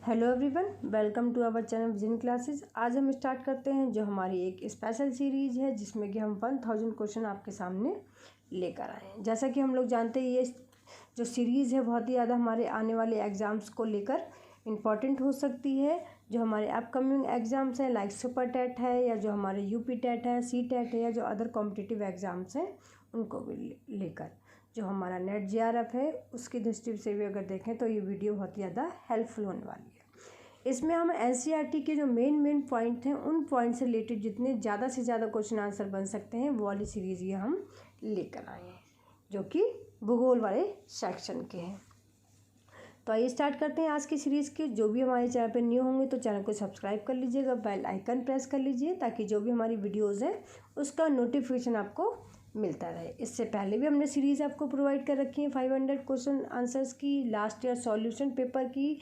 Hello everyone, welcome to our channel Vision Classes. आज हम start करते हैं जो हमारी एक स्पेशल सीरीज़ है जिसमें कि हम 1000 क्वेश्चन आपके सामने लेकर आए हैं। जैसा कि हम लोग जानते हैं ये जो सीरीज़ है बहुत ही ज़्यादा हमारे आने वाले एग्ज़ाम्स को लेकर इम्पॉर्टेंट हो सकती है। जो हमारे अपकमिंग एग्ज़ाम्स हैं लाइक सुपर टेट है या जो हमारे यूपी टेट है, सी टेट है या जो अदर कॉम्पिटिटिव एग्ज़ाम्स हैं उनको भी लेकर जो हमारा नेट जेआरएफ है उसकी दृष्टि से भी अगर देखें तो ये वीडियो बहुत ही ज़्यादा हेल्पफुल होने वाली है। इसमें हम एनसीईआरटी के जो मेन पॉइंट हैं उन पॉइंट से रिलेटेड जितने ज़्यादा से ज़्यादा क्वेश्चन आंसर बन सकते हैं वो वाली सीरीज़ ये हम लेकर आए हैं जो कि भूगोल वाले सेक्शन के हैं। तो आइए स्टार्ट करते हैं आज की सीरीज़ के। जो भी हमारे चैनल पर न्यू होंगे तो चैनल को सब्सक्राइब कर लीजिएगा, बेल आइकन प्रेस कर लीजिए ताकि जो भी हमारी वीडियोज़ हैं उसका नोटिफिकेशन आपको मिलता रहे। इससे पहले भी हमने सीरीज़ आपको प्रोवाइड कर रखी है 500 क्वेश्चन आंसर्स की, लास्ट ईयर सॉल्यूशन पेपर की,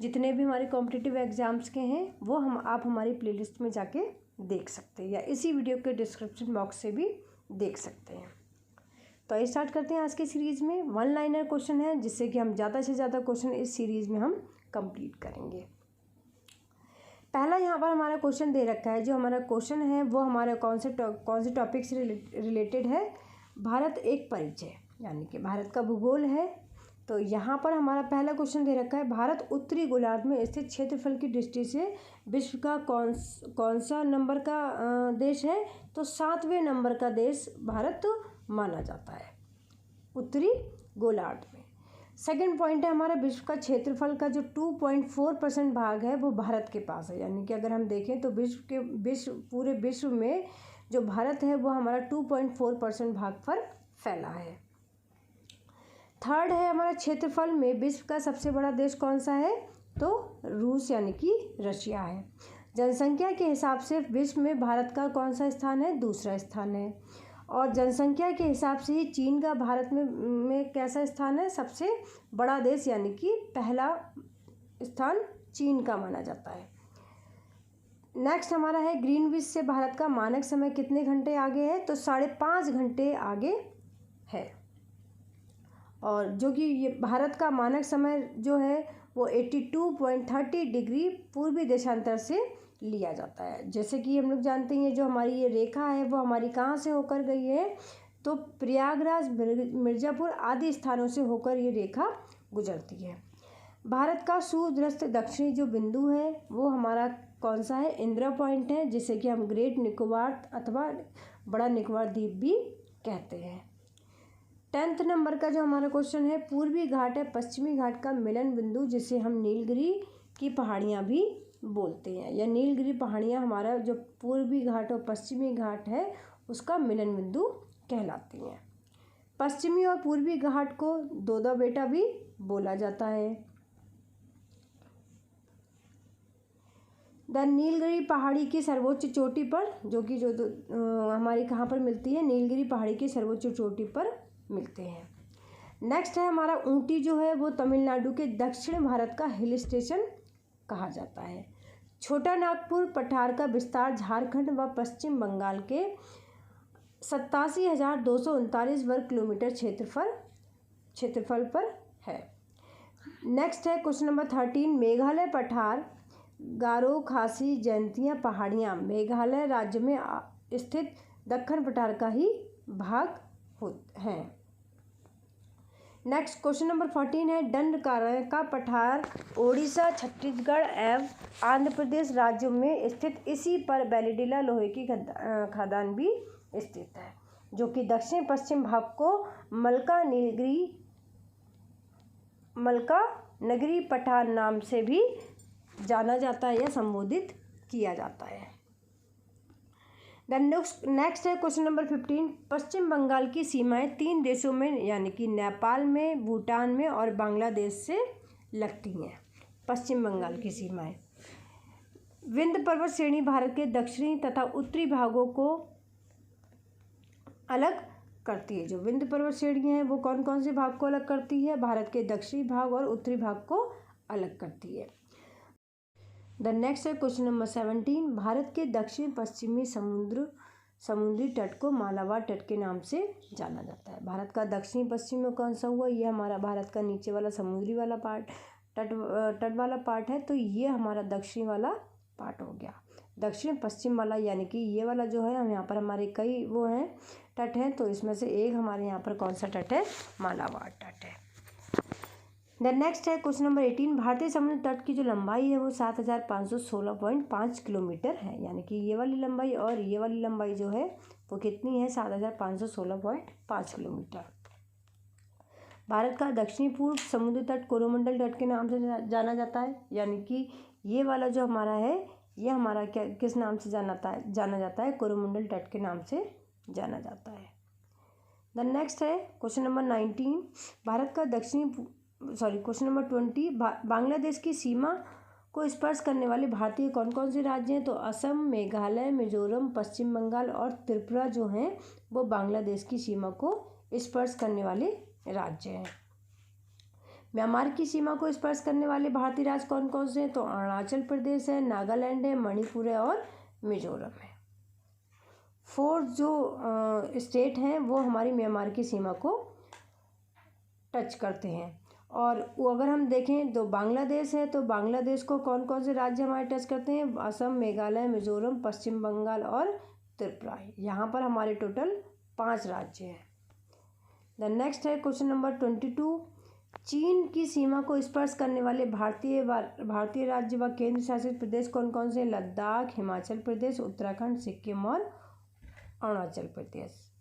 जितने भी हमारे कॉम्पिटिटिव एग्ज़ाम्स के हैं वो आप हमारी प्लेलिस्ट में जाके देख सकते हैं या इसी वीडियो के डिस्क्रिप्शन बॉक्स से भी देख सकते हैं। तो आइए स्टार्ट करते हैं आज की सीरीज़ में। 1 लाइनर क्वेश्चन है जिससे कि हम ज़्यादा से ज़्यादा क्वेश्चन इस सीरीज़ में हम कंप्लीट करेंगे। पहला यहाँ पर हमारा क्वेश्चन दे रखा है। जो हमारा क्वेश्चन है वो हमारा कौन से टॉपिक से रिलेटेड है? भारत एक परिचय, यानी कि भारत का भूगोल है। तो यहाँ पर हमारा पहला क्वेश्चन दे रखा है, भारत उत्तरी गोलार्ध में स्थित क्षेत्रफल की दृष्टि से विश्व का कौन सा नंबर का देश है? तो 7वें नंबर का देश भारत माना जाता है उत्तरी गोलार्ध में। सेकंड पॉइंट है हमारा, विश्व का क्षेत्रफल का जो 2.4% भाग है वो भारत के पास है। यानी कि अगर हम देखें तो पूरे विश्व में जो भारत है वो हमारा 2.4% भाग पर फैला है। थर्ड है हमारा, क्षेत्रफल में विश्व का सबसे बड़ा देश कौन सा है? तो रूस यानी कि रशिया है। जनसंख्या के हिसाब से विश्व में भारत का कौन सा स्थान है? दूसरा स्थान है। और जनसंख्या के हिसाब से ही चीन का भारत में कैसा स्थान है? सबसे बड़ा देश, यानी कि पहला स्थान चीन का माना जाता है। नेक्स्ट हमारा है, ग्रीनविच से भारत का मानक समय कितने घंटे आगे है? तो 5.5 घंटे आगे है। और जो कि ये भारत का मानक समय जो है वो 82.30 डिग्री पूर्वी देशांतर से लिया जाता है। जैसे कि हम लोग जानते हैं जो हमारी ये रेखा है वो हमारी कहाँ से होकर गई है? तो प्रयागराज, मिर्ज़ापुर आदि स्थानों से होकर ये रेखा गुजरती है। भारत का सुदूरस्थ दक्षिणी जो बिंदु है वो हमारा कौन सा है? इंदिरा पॉइंट है, जिसे कि हम ग्रेट निकोबार अथवा बड़ा निकोबार द्वीप भी कहते हैं। 10th नंबर का जो हमारा क्वेश्चन है, पूर्वी घाट है पश्चिमी घाट का मिलन बिंदु, जिसे हम नीलगिरी की पहाड़ियाँ भी बोलते हैं। या नीलगिरी पहाड़ियाँ हमारा जो पूर्वी घाट और पश्चिमी घाट है उसका मिलन बिंदु कहलाती हैं। पश्चिमी और पूर्वी घाट को दोदा बेटा भी बोला जाता है। द नीलगिरी पहाड़ी की सर्वोच्च चोटी पर हमारी कहाँ पर मिलती है? नीलगिरी पहाड़ी की सर्वोच्च चोटी पर मिलते हैं। नेक्स्ट है हमारा, ऊटी जो है वो तमिलनाडु के दक्षिण भारत का हिल स्टेशन कहा जाता है। छोटा नागपुर पठार का विस्तार झारखंड व पश्चिम बंगाल के 87,239 वर्ग किलोमीटर क्षेत्रफल पर है। नेक्स्ट है क्वेश्चन नंबर 13, मेघालय पठार गारो खासी जयंतिया पहाड़ियाँ मेघालय राज्य में स्थित दक्षिण पठार का ही भाग हैं। नेक्स्ट क्वेश्चन नंबर 14 है, दंडकारण्य का पठार ओडिशा, छत्तीसगढ़ एवं आंध्र प्रदेश राज्यों में स्थित, इसी पर बैलीडीला लोहे की खदान भी स्थित है, जो कि दक्षिण पश्चिम भाग को मलका नगरी पठार नाम से भी जाना जाता है या संबोधित किया जाता है। नेक्स्ट है क्वेश्चन नंबर 15, पश्चिम बंगाल की सीमाएं 3 देशों में यानी कि नेपाल में, भूटान में और बांग्लादेश से लगती हैं। पश्चिम बंगाल की सीमाएं विंध्य पर्वत श्रेणी भारत के दक्षिणी तथा उत्तरी भागों को अलग करती है। जो विंध्य पर्वत श्रेणियाँ हैं वो कौन कौन से भाग को अलग करती है? भारत के दक्षिणी भाग और उत्तरी भाग को अलग करती है। द नेक्स्ट है क्वेश्चन नंबर 17, भारत के दक्षिण पश्चिमी समुद्री तट को मालाबार तट के नाम से जाना जाता है। भारत का दक्षिणी पश्चिम में कौन सा हुआ? ये हमारा भारत का नीचे वाला समुद्री वाला पार्ट तट वाला पार्ट है, तो ये हमारा दक्षिणी वाला पार्ट हो गया। दक्षिण पश्चिम वाला यानी कि ये वाला जो है, हम यहाँ पर हमारे कई वो हैं तट हैं, तो इसमें से एक हमारे यहाँ पर कौन सा तट है, मालाबार तट है। द नेक्स्ट है क्वेश्चन नंबर 18, भारतीय समुद्र तट की जो लंबाई है वो 7516.5 किलोमीटर है। यानी कि ये वाली लंबाई और ये वाली लंबाई जो है वो कितनी है, 7516.5 किलोमीटर। भारत का दक्षिणी पूर्व समुद्र तट कोरोमंडल तट के नाम से जाना जाता है। यानी कि ये वाला जो हमारा है, ये हमारा क्या किस नाम से जाना जाता है, कोरोमंडल तट के नाम से जाना जाता है। द नेक्स्ट है क्वेश्चन नंबर 19, भारत का क्वेश्चन नंबर 20, बांग्लादेश की सीमा को स्पर्श करने वाले भारतीय कौन कौन से राज्य हैं, तो असम, मेघालय, मिजोरम, पश्चिम बंगाल और त्रिपुरा जो हैं वो बांग्लादेश की सीमा को स्पर्श करने वाले राज्य हैं। म्यांमार की सीमा को स्पर्श करने वाले भारतीय राज्य कौन कौन से हैं, तो अरुणाचल प्रदेश है, नागालैंड है, मणिपुर है और मिजोरम है। 4 जो स्टेट हैं वो हमारी म्यांमार की सीमा को टच करते हैं। और वो अगर हम देखें तो बांग्लादेश है, तो बांग्लादेश को कौन कौन से राज्य हमारे टच करते हैं, असम, मेघालय, मिजोरम, पश्चिम बंगाल और त्रिपुरा। यहाँ पर हमारे टोटल 5 राज्य हैं। द नेक्स्ट है क्वेश्चन नंबर 22, चीन की सीमा को स्पर्श करने वाले भारतीय राज्य व केंद्र शासित प्रदेश कौन कौन से, लद्दाख, हिमाचल प्रदेश, उत्तराखंड, सिक्किम और अरुणाचल प्रदेश।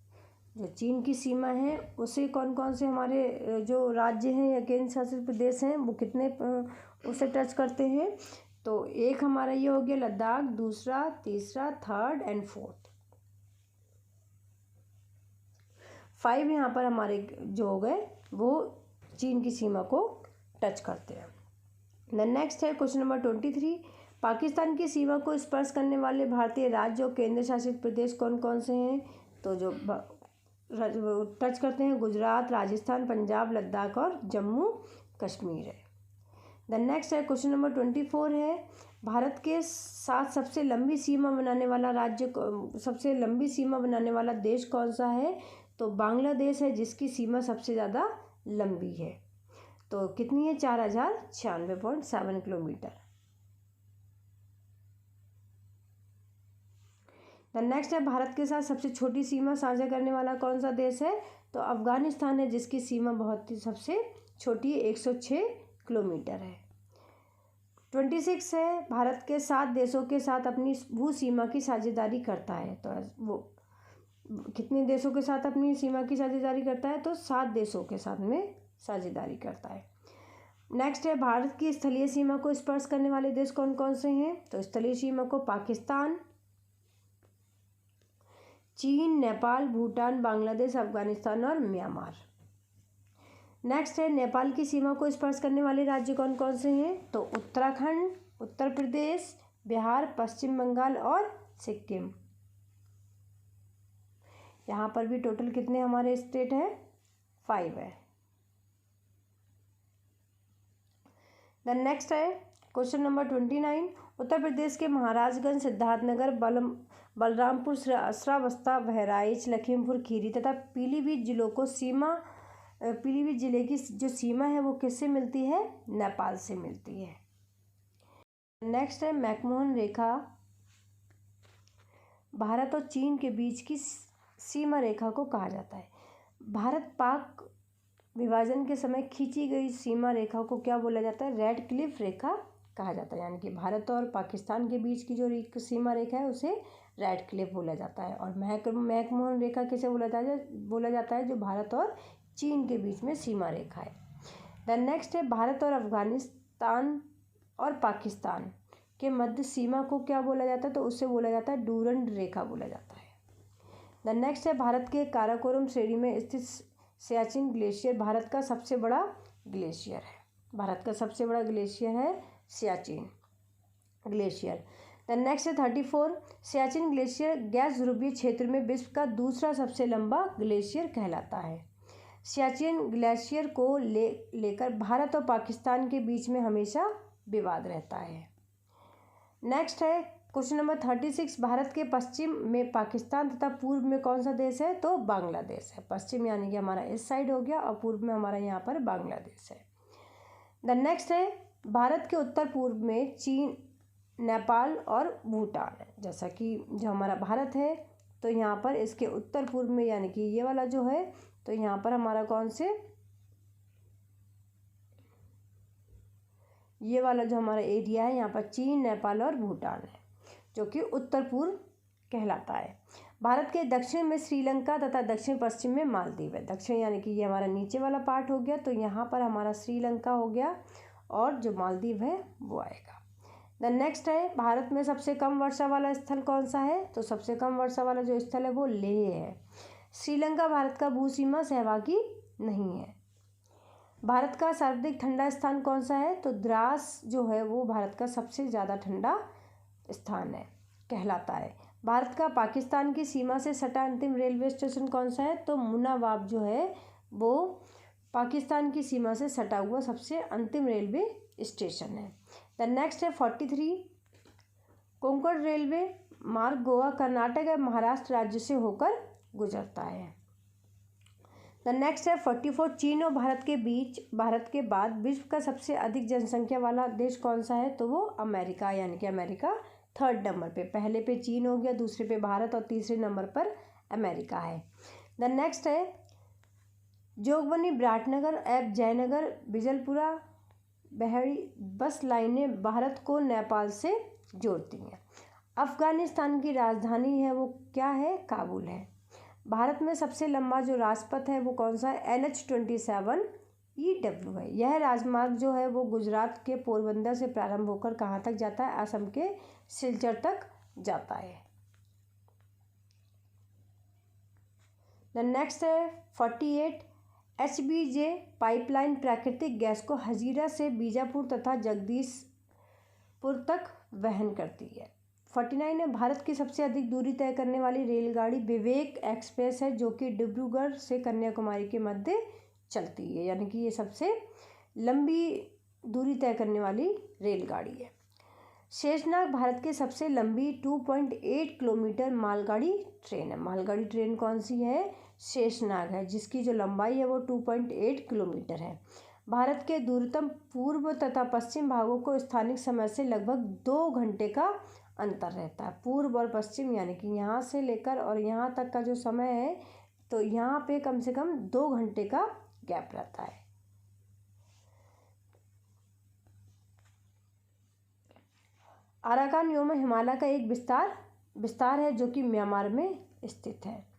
जो चीन की सीमा है उसे कौन कौन से हमारे जो राज्य हैं या केंद्र शासित प्रदेश हैं वो कितने उसे टच करते हैं, तो एक हमारा ये हो गया लद्दाख, दूसरा, तीसरा, थर्ड एंड फोर्थ। 5 यहाँ पर हमारे जो हो गए वो चीन की सीमा को टच करते हैं। द नेक्स्ट है क्वेश्चन नंबर 23, पाकिस्तान की सीमा को स्पर्श करने वाले भारतीय राज्य और केंद्र शासित प्रदेश कौन कौन से हैं, तो जो टच करते हैं गुजरात, राजस्थान, पंजाब, लद्दाख और जम्मू कश्मीर है। द नेक्स्ट है क्वेश्चन नंबर 24 है, भारत के साथ सबसे लंबी सीमा बनाने वाला देश कौन सा है, तो बांग्लादेश है जिसकी सीमा सबसे ज़्यादा लंबी है। तो कितनी है, 4096.7 किलोमीटर। द नेक्स्ट है, भारत के साथ सबसे छोटी सीमा साझा करने वाला कौन सा देश है, तो अफगानिस्तान है जिसकी सीमा बहुत ही सबसे छोटी है, 106 किलोमीटर है। 26 है, भारत के 7 देशों के साथ अपनी भू सीमा की साझेदारी करता है, तो वो कितने देशों के साथ अपनी सीमा की साझेदारी करता है, तो 7 देशों के साथ में साझेदारी करता है। नेक्स्ट है, भारत की स्थलीय सीमा को स्पर्श करने वाले देश कौन कौन से हैं, तो स्थलीय सीमा को पाकिस्तान, चीन, नेपाल, भूटान, बांग्लादेश, अफगानिस्तान और म्यांमार। नेक्स्ट है, नेपाल की सीमा को स्पर्श करने वाले राज्य कौन कौन से हैं, तो उत्तराखंड, उत्तर प्रदेश, बिहार, पश्चिम बंगाल और सिक्किम। यहाँ पर भी टोटल कितने हमारे स्टेट हैं, 5 है। द नेक्स्ट है क्वेश्चन नंबर 29, उत्तर प्रदेश के महाराजगंज, सिद्धार्थनगर, बलरामपुर, श्रावस्ती, बहराइच, लखीमपुर खीरी तथा पीलीभीत जिले की जो सीमा है वो किससे मिलती है, नेपाल से मिलती है। नेक्स्ट है, मैकमोहन रेखा भारत और चीन के बीच की सीमा रेखा को कहा जाता है। भारत पाक विभाजन के समय खींची गई सीमा रेखा को क्या बोला जाता है, रेड क्लिफ रेखा कहा जाता है। यानी कि भारत और पाकिस्तान के बीच की जो सीमा रेखा है उसे रेड क्लिफ बोला जाता है। और मैकमोहन रेखा किसे बोला जाता है, जो भारत और चीन के बीच में सीमा रेखा है। द नेक्स्ट है, भारत और अफगानिस्तान और पाकिस्तान के मध्य सीमा को क्या बोला जाता है, तो उससे बोला जाता है डूरंड रेखा बोला जाता है। द नेक्स्ट है, भारत के काराकोरम श्रेणी में स्थित सियाचिन ग्लेशियर भारत का सबसे बड़ा ग्लेशियर है। भारत का सबसे बड़ा ग्लेशियर है सियाचिन ग्लेशियर। द नेक्स्ट है 34, सियाचिन ग्लेशियर गैस ध्रुवीय क्षेत्र में विश्व का दूसरा सबसे लंबा ग्लेशियर कहलाता है। सियाचिन ग्लेशियर को लेकर भारत और पाकिस्तान के बीच में हमेशा विवाद रहता है। नेक्स्ट है क्वेश्चन नंबर 36, भारत के पश्चिम में पाकिस्तान तथा पूर्व में कौन सा देश है, तो बांग्लादेश है। पश्चिम यानी कि हमारा इस साइड हो गया और पूर्व में हमारा यहाँ पर बांग्लादेश है। द नेक्स्ट है भारत के उत्तर पूर्व में चीन, नेपाल और भूटान है। जैसा कि जो हमारा भारत है तो यहाँ पर इसके उत्तर पूर्व में यानी कि ये वाला जो है तो यहाँ पर हमारा कौन से, ये वाला जो हमारा एरिया है यहाँ पर चीन, नेपाल और भूटान है जो कि उत्तर पूर्व कहलाता है। भारत के दक्षिण में श्रीलंका तथा दक्षिण पश्चिम में मालदीव है। दक्षिण यानी कि ये हमारा नीचे वाला पार्ट हो गया, तो यहाँ पर हमारा श्रीलंका हो गया और जो मालदीव है वो आएगा। द नेक्स्ट है भारत में सबसे कम वर्षा वाला स्थल कौन सा है, तो सबसे कम वर्षा वाला जो स्थल है वो लेह है। श्रीलंका भारत का भूसीमा सहभागी नहीं है। भारत का सर्वाधिक ठंडा स्थान कौन सा है, तो द्रास जो है वो भारत का सबसे ज़्यादा ठंडा स्थान है कहलाता है। भारत का पाकिस्तान की सीमा से सटा अंतिम रेलवे स्टेशन कौन सा है, तो मुनाबाव जो है वो पाकिस्तान की सीमा से सटा हुआ सबसे अंतिम रेलवे स्टेशन है। द नेक्स्ट है 43 कोंकण रेलवे मार्ग गोवा, कर्नाटक और महाराष्ट्र राज्य से होकर गुजरता है। द नेक्स्ट है 44 चीन और भारत के बीच, भारत के बाद विश्व का सबसे अधिक जनसंख्या वाला देश कौन सा है, तो वो अमेरिका, यानी कि अमेरिका थर्ड नंबर पे, पहले पे चीन हो गया, दूसरे पे भारत और तीसरे नंबर पर अमेरिका है। द नेक्स्ट है जोगबनी, विराटनगर एवं जयनगर, बिजलपुरा, बहरी बस लाइनें भारत को नेपाल से जोड़ती हैं। अफ़गानिस्तान की राजधानी है वो क्या है, काबुल है। भारत में सबसे लंबा जो राजपथ है वो कौन सा है, NH-27EW है। यह राजमार्ग जो है वो गुजरात के पोरबंदर से प्रारंभ होकर कहाँ तक जाता है, असम के सिलचर तक जाता है। द नेक्स्ट है 48 HBJ पाइपलाइन प्राकृतिक गैस को हजीरा से बीजापुर तथा जगदीशपुर तक वहन करती है। 49 है भारत की सबसे अधिक दूरी तय करने वाली रेलगाड़ी विवेक एक्सप्रेस है जो कि डिब्रूगढ़ से कन्याकुमारी के मध्य चलती है, यानी कि ये सबसे लंबी दूरी तय करने वाली रेलगाड़ी है। शेषनाग भारत की सबसे लंबी 2.8 किलोमीटर मालगाड़ी ट्रेन है। मालगाड़ी ट्रेन कौन सी है, शेषनाग है, जिसकी जो लंबाई है वो 2.8 किलोमीटर है। भारत के दूरतम पूर्व तथा पश्चिम भागों को स्थानिक समय से लगभग 2 घंटे का अंतर रहता है। पूर्व और पश्चिम यानी कि यहाँ से लेकर और यहाँ तक का जो समय है तो यहाँ पे कम से कम 2 घंटे का गैप रहता है। अराकान योमा हिमालय का एक विस्तार है जो कि म्यांमार में स्थित है।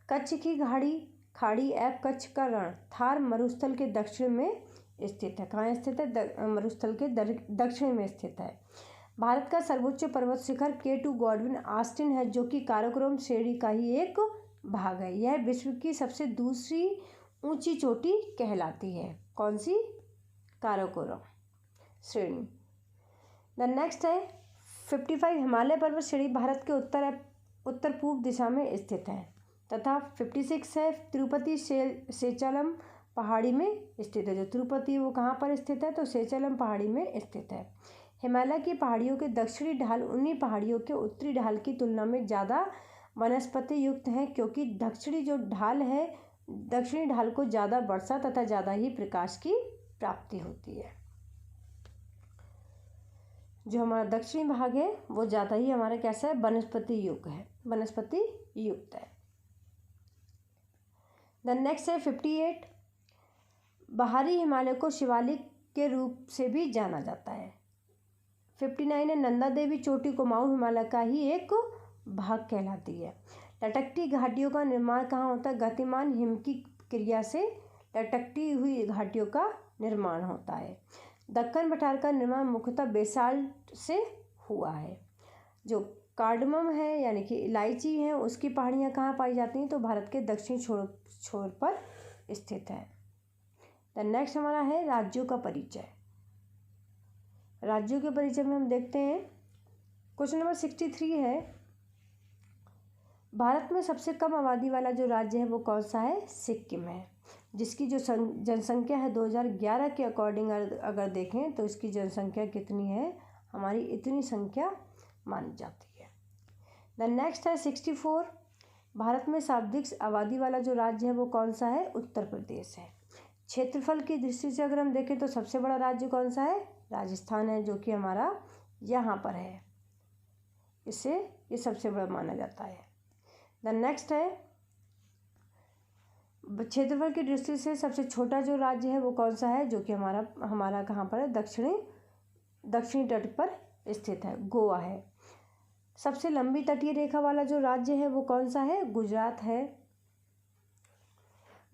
कच्छ की खाड़ी एवं कच्छ का रण थार मरुस्थल के दक्षिण में स्थित है। कहाँ स्थित है, मरुस्थल के दक्षिण में स्थित है। भारत का सर्वोच्च पर्वत शिखर K2 गॉडविन ऑस्टिन है जो कि काराकोरम श्रेणी का ही एक भाग है। यह विश्व की सबसे दूसरी ऊंची चोटी कहलाती है। कौन सी, काराकोरम श्रेणी। द नेक्स्ट है 55 हिमालय पर्वत श्रेणी भारत के उत्तर पूर्व दिशा में स्थित है तथा 56 है तिरुपति सेचलम पहाड़ी में स्थित है। जो तिरुपति वो कहाँ पर स्थित है, तो सेचलम पहाड़ी में स्थित है। हिमालय की पहाड़ियों के दक्षिणी ढाल उन्हीं पहाड़ियों के उत्तरी ढाल की तुलना में ज़्यादा वनस्पति युक्त हैं क्योंकि दक्षिणी ढाल को ज़्यादा वर्षा तथा ज़्यादा ही प्रकाश की प्राप्ति होती है। जो हमारा दक्षिणी भाग है वो ज़्यादा ही हमारा कैसा है, वनस्पति युक्त है। द नेक्स्ट है 58 बाहरी हिमालय को शिवालिक के रूप से भी जाना जाता है। 59 है नंदा देवी चोटी कुमाऊं हिमालय का ही एक भाग कहलाती है। लटकती घाटियों का निर्माण कहाँ होता है, गतिमान हिम की क्रिया से लटकती हुई घाटियों का निर्माण होता है। दक्कन पठार का निर्माण मुख्यतः बेसाल्ट से हुआ है। जो कार्डमम है यानी कि इलायची है उसकी पहाड़ियाँ कहाँ पाई जाती हैं, तो भारत के दक्षिणी छोर पर स्थित है। द नेक्स्ट हमारा है राज्यों का परिचय। राज्यों के परिचय में हम देखते हैं क्वेश्चन नंबर 63 है भारत में सबसे कम आबादी वाला जो राज्य है वो कौन सा है, सिक्किम है, जिसकी जो जनसंख्या है 2011 के अकॉर्डिंग अगर देखें तो इसकी जनसंख्या कितनी है, हमारी इतनी संख्या मानी जाती है। द नेक्स्ट है 64 भारत में सर्वाधिक आबादी वाला जो राज्य है वो कौन सा है, उत्तर प्रदेश है। क्षेत्रफल की दृष्टि से अगर हम देखें तो सबसे बड़ा राज्य कौन सा है? राजस्थान है, जो कि हमारा यहाँ पर है, इसे ये सबसे बड़ा माना जाता है। द नेक्स्ट है, क्षेत्रफल की दृष्टि से सबसे छोटा जो राज्य है वो कौन सा है? जो कि हमारा कहाँ पर है? दक्षिणी तट पर स्थित है, गोवा है। सबसे लंबी तटीय रेखा वाला जो राज्य है वो कौन सा है? गुजरात है।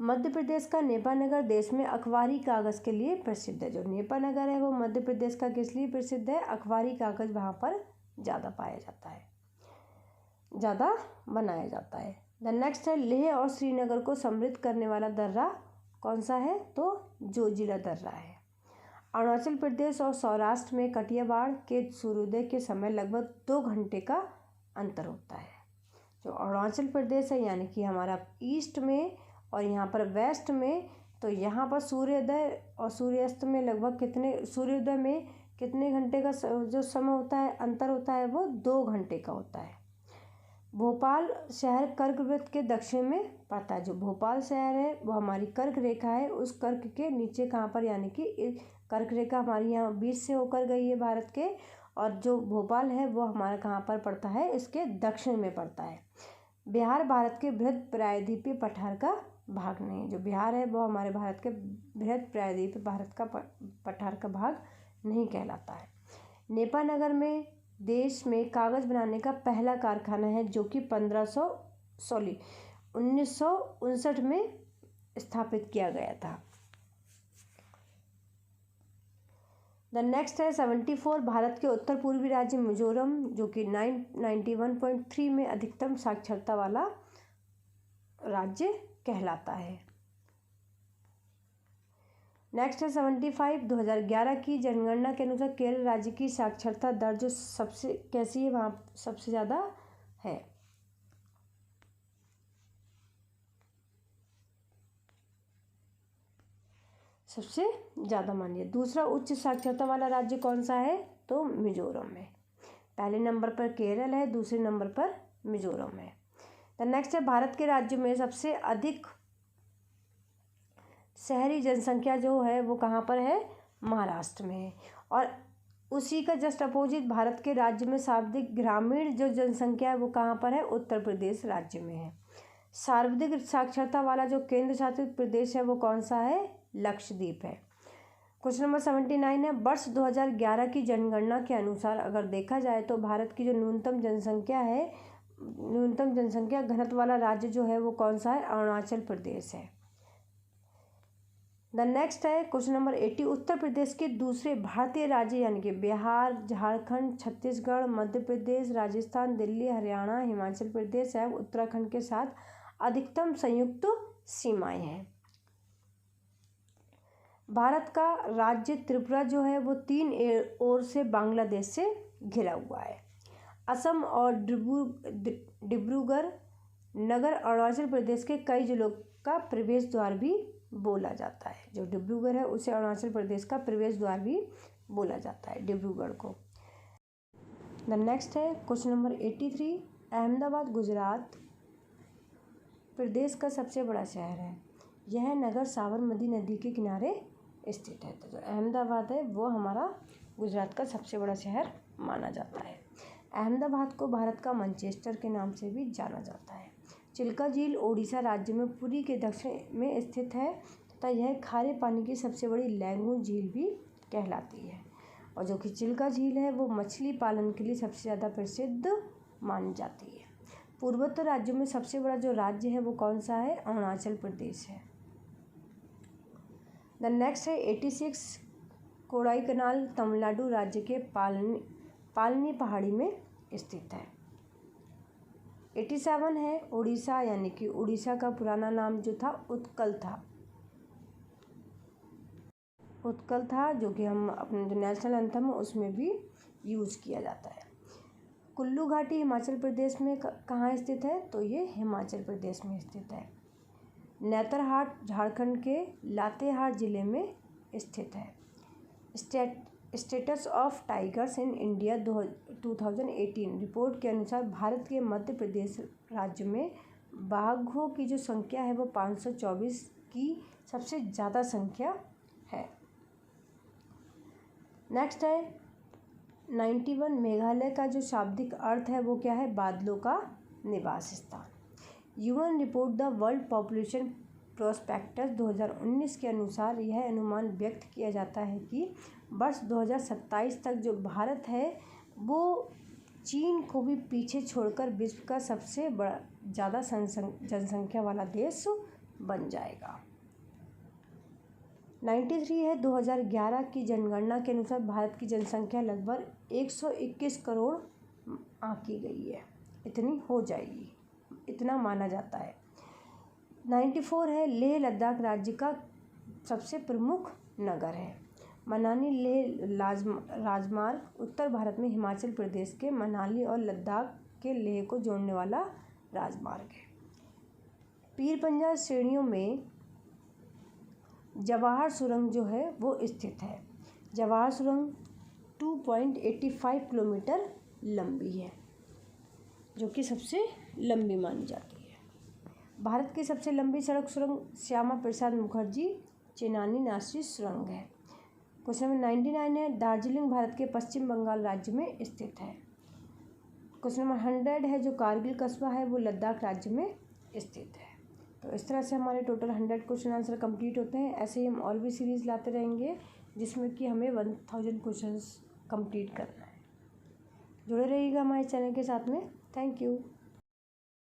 मध्य प्रदेश का नेपानगर देश में अखबारी कागज के लिए प्रसिद्ध है। जो नेपानगर है वो मध्य प्रदेश का किस लिए प्रसिद्ध है? अखबारी कागज वहाँ पर ज़्यादा पाया जाता है, ज़्यादा बनाया जाता है। द नेक्स्ट है, लेह और श्रीनगर को समृद्ध करने वाला दर्रा कौन सा है? तो जोजिला दर्रा है। अरुणाचल प्रदेश और सौराष्ट्र में कटियावाड़ के सूर्योदय के समय लगभग 2 घंटे का अंतर होता है। जो अरुणाचल प्रदेश है यानी कि हमारा ईस्ट में और यहाँ पर वेस्ट में, तो यहाँ पर सूर्योदय और सूर्यास्त में लगभग सूर्योदय में कितने घंटे का जो समय होता है, अंतर होता है, वो 2 घंटे का होता है। भोपाल शहर कर्क वृत्त के दक्षिण में पड़ता है। जो भोपाल शहर है वो हमारी कर्क रेखा है, उस कर्क के नीचे कहाँ पर, यानी कि कर्क रेखा हमारी यहाँ बीच से होकर गई है भारत के, और जो भोपाल है वो हमारा कहाँ पर पड़ता है? इसके दक्षिण में पड़ता है। बिहार भारत के बृहद प्रायद्वीपीय पठार का भाग नहीं है। जो बिहार है वो हमारे भारत के बृहद प्रायद्वीपीय भारत का पठार का भाग नहीं कहलाता है। नेपानगर में देश में कागज़ बनाने का पहला कारखाना है, जो कि 1959 में स्थापित किया गया था। द नेक्स्ट है 74, भारत के उत्तर पूर्वी राज्य मिजोरम, जो कि 91.3 में अधिकतम साक्षरता वाला राज्य कहलाता है। नेक्स्ट है 75, 2011 की जनगणना के अनुसार केरल राज्य की साक्षरता दर जो सबसे कैसी है, वहाँ सबसे ज़्यादा है। सबसे ज़्यादा मानिए। दूसरा उच्च साक्षरता वाला राज्य कौन सा है? तो मिजोरम है। पहले नंबर पर केरल है, दूसरे नंबर पर मिजोरम है। द नेक्स्ट है, भारत के राज्यों में सबसे अधिक शहरी जनसंख्या जो है वो कहाँ पर है? महाराष्ट्र में है। और उसी का जस्ट अपोजिट भारत के राज्य में सर्वाधिक ग्रामीण जो जनसंख्या है वो कहाँ पर है? उत्तर प्रदेश राज्य में है। सर्वाधिक साक्षरता वाला जो केंद्र शासित प्रदेश है वो कौन सा है? लक्षद्वीप है। क्वेश्चन नंबर 79 है, वर्ष 2011 की जनगणना के अनुसार अगर देखा जाए तो भारत की जो न्यूनतम जनसंख्या घनत्व वाला राज्य जो है वो कौन सा है? अरुणाचल प्रदेश है। द नेक्स्ट है क्वेश्चन नंबर 80, उत्तर प्रदेश के दूसरे भारतीय राज्य यानी कि बिहार, झारखंड, छत्तीसगढ़, मध्य प्रदेश, राजस्थान, दिल्ली, हरियाणा, हिमाचल प्रदेश एवं उत्तराखंड के साथ अधिकतम संयुक्त सीमाएं हैं। भारत का राज्य त्रिपुरा जो है वो 3 ओर से बांग्लादेश से घिरा हुआ है। असम और डिब्रूगढ़ नगर अरुणाचल प्रदेश के कई जिलों का प्रवेश द्वार भी बोला जाता है। जो डिब्रूगढ़ है उसे अरुणाचल प्रदेश का प्रवेश द्वार भी बोला जाता है, डिब्रूगढ़ को। द नेक्स्ट है क्वेश्चन नंबर 83, अहमदाबाद गुजरात प्रदेश का सबसे बड़ा शहर है। यह नगर साबरमती नदी के किनारे स्थित है। तो जो अहमदाबाद है वो हमारा गुजरात का सबसे बड़ा शहर माना जाता है। अहमदाबाद को भारत का मैनचेस्टर के नाम से भी जाना जाता है। चिल्का झील ओडिशा राज्य में पुरी के दक्षिण में स्थित है तथा यह खारे पानी की सबसे बड़ी लैगून झील भी कहलाती है। और जो कि चिल्का झील है वो मछली पालन के लिए सबसे ज़्यादा प्रसिद्ध मानी जाती है। पूर्वोत्तर राज्यों में सबसे बड़ा जो राज्य है वो कौन सा है? अरुणाचल प्रदेश है। द नेक्स्ट है 86, कोडाईकनाल तमिलनाडु राज्य के पालनी पहाड़ी में स्थित है। 87 है उड़ीसा यानी कि उड़ीसा का पुराना नाम जो था उत्कल था, जो कि हम अपने जो नेशनल एंथम है उसमें भी यूज़ किया जाता है। कुल्लू घाटी हिमाचल प्रदेश में कहाँ स्थित है? तो ये हिमाचल प्रदेश में स्थित है। नेतरहाट झारखंड के लातेहार जिले में स्थित है। Status of tigers in India 2018 report के अनुसार भारत के मध्य प्रदेश राज्य में बाघों की जो संख्या है वो 524 की सबसे ज़्यादा संख्या है। नेक्स्ट है 91, मेघालय का जो शाब्दिक अर्थ है वो क्या है? बादलों का निवास स्थान। UN report the world population prospectus 2019 के अनुसार यह अनुमान व्यक्त किया जाता है कि वर्ष 2027 तक जो भारत है वो चीन को भी पीछे छोड़कर विश्व का सबसे बड़ा ज़्यादा जनसंख्या वाला देश बन जाएगा। 93 है 2011 की जनगणना के अनुसार भारत की जनसंख्या लगभग 121 करोड़ आंकी गई है, इतनी हो जाएगी, इतना माना जाता है। 94 है लेह लद्दाख राज्य का सबसे प्रमुख नगर है। मनाली लेह राजमार्ग उत्तर भारत में हिमाचल प्रदेश के मनाली और लद्दाख के लेह को जोड़ने वाला राजमार्ग है। पीर पंजाल श्रेणियों में जवाहर सुरंग जो है वो स्थित है। जवाहर सुरंग 2.85 किलोमीटर लंबी है, जो कि सबसे लंबी मानी जाती है। भारत की सबसे लंबी सड़क सुरंग श्यामा प्रसाद मुखर्जी चेनानी नासिर सुरंग है। क्वेश्चन नंबर 99 है दार्जिलिंग भारत के पश्चिम बंगाल राज्य में स्थित है। क्वेश्चन नंबर 100 है जो कारगिल कस्बा है वो लद्दाख राज्य में स्थित है। तो इस तरह से हमारे टोटल 100 क्वेश्चन आंसर कंप्लीट होते हैं। ऐसे ही हम और भी सीरीज़ लाते रहेंगे जिसमें कि हमें 1000 क्वेश्चंस कंप्लीट करना है। जुड़े रहिएगा हमारे चैनल के साथ में। Thank you.